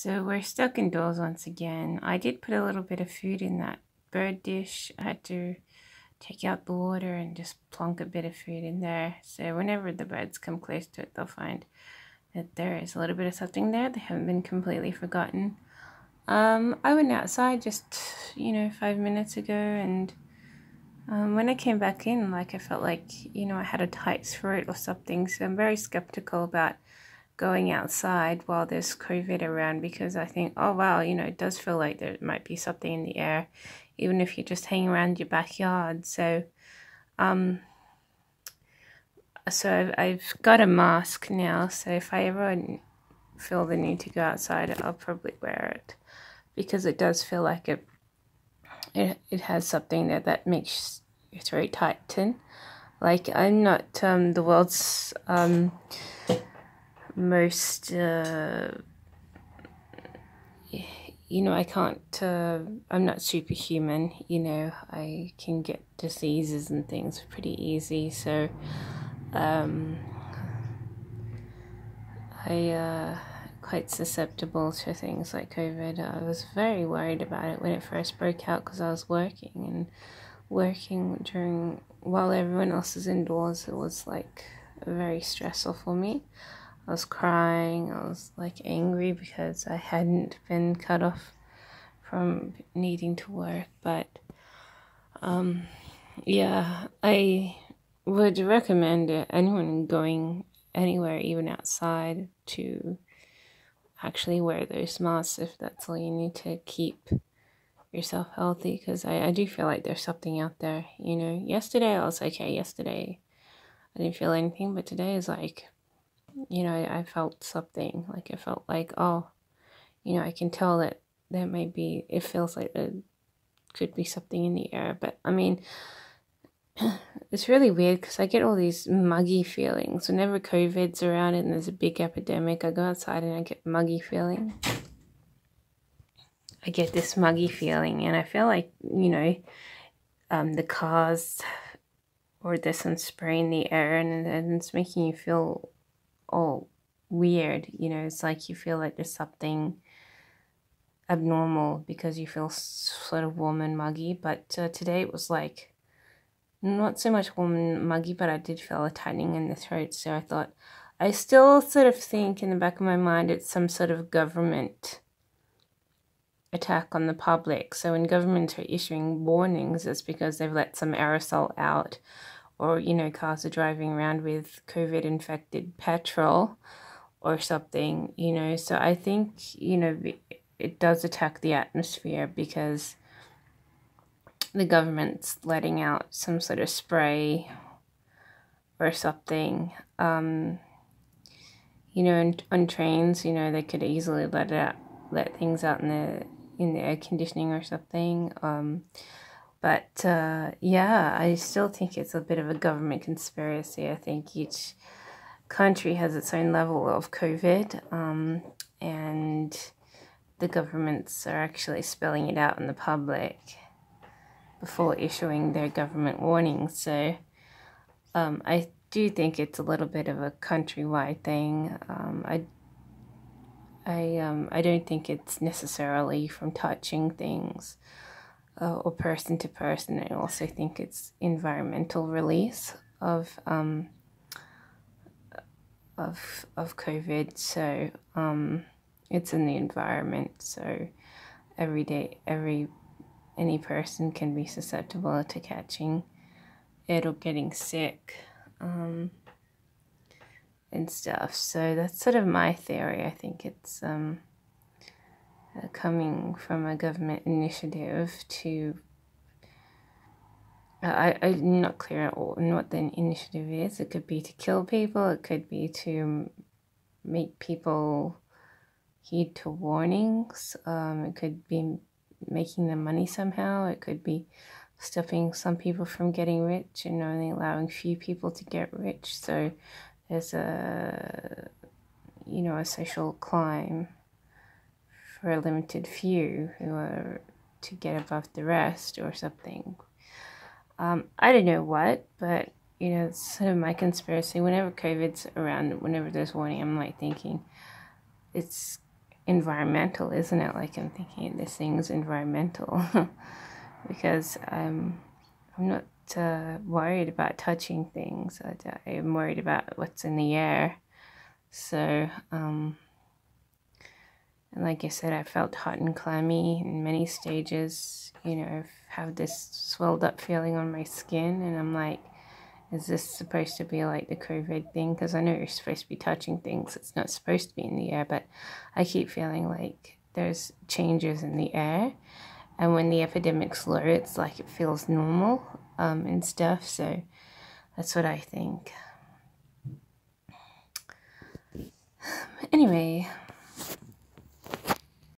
So we're stuck indoors once again. I did put a little bit of food in that bird dish. I had to take out the water and just plonk a bit of food in there. So whenever the birds come close to it, they'll find that there is a little bit of something there. They haven't been completely forgotten. I went outside just, 5 minutes ago, and when I came back in, I felt like, I had a tight throat or something. So I'm very skeptical about going outside while there's COVID around, because I think, oh wow, it does feel like there might be something in the air, even if you're just hanging around your backyard. So, I've got a mask now. So if I ever feel the need to go outside, I'll probably wear it, because it does feel like it has something there that makes your throat tighten. Like, I'm not the world's most I can't I'm not superhuman. I can get diseases and things pretty easy, so I quite susceptible to things like COVID. I was very worried about it when it first broke out, because I was working during while everyone else is indoors. It was very stressful for me. I was crying. I was angry because I hadn't been cut off from needing to work. But yeah, I would recommend anyone going anywhere, even outside, to actually wear those masks if that's all you need to keep yourself healthy, because I do feel like there's something out there. Yesterday I was okay. Yesterday I didn't feel anything, but today is I felt something. I felt like, oh, I can tell that there may be, it feels like there could be something in the air. But I mean, it's really weird, because I get all these muggy feelings whenever COVID's around and there's a big epidemic. I go outside and I get muggy feeling. I get this muggy feeling, and I feel like, the cars, or there's some spray in the air, and it's making you feel all weird. It's like you feel like there's something abnormal because you feel sort of warm and muggy. But today it was not so much warm and muggy, but I did feel a tightening in the throat. So I thought, I still sort of think in the back of my mind it's some sort of government attack on the public. So when governments are issuing warnings, it's because they've let some aerosol out, or cars are driving around with COVID infected petrol or something. So I think it does attack the atmosphere, because the government's letting out some sort of spray or something. On trains, they could easily let things out in the air conditioning or something. But yeah, I still think it's a bit of a government conspiracy. I think each country has its own level of COVID, and the governments are actually spelling it out in the public before issuing their government warnings. So I do think it's a little bit of a countrywide thing. I don't think it's necessarily from touching things or person to person. I also think it's environmental release of COVID. So it's in the environment. So any person can be susceptible to catching it or getting sick. And stuff. So that's sort of my theory. I think it's coming from a government initiative to... I'm not clear on what the initiative is. It could be to kill people. It could be to make people heed to warnings. It could be making them money somehow. It could be stopping some people from getting rich and only allowing few people to get rich. So there's a social climb for a limited few who are to get above the rest or something. I don't know what, but it's sort of my conspiracy. Whenever COVID's around, whenever there's warning, I'm thinking it's environmental, isn't it? Like, I'm thinking this thing's environmental because I'm not worried about touching things. I'm worried about what's in the air. So, and like I said, I felt hot and clammy in many stages. You know, I have this swelled up feeling on my skin, and I'm like, is this supposed to be like the COVID thing? Because I know you're supposed to be touching things. It's not supposed to be in the air, but I keep feeling like there's changes in the air. And when the epidemic's low, it's like it feels normal and stuff. So that's what I think. Anyway,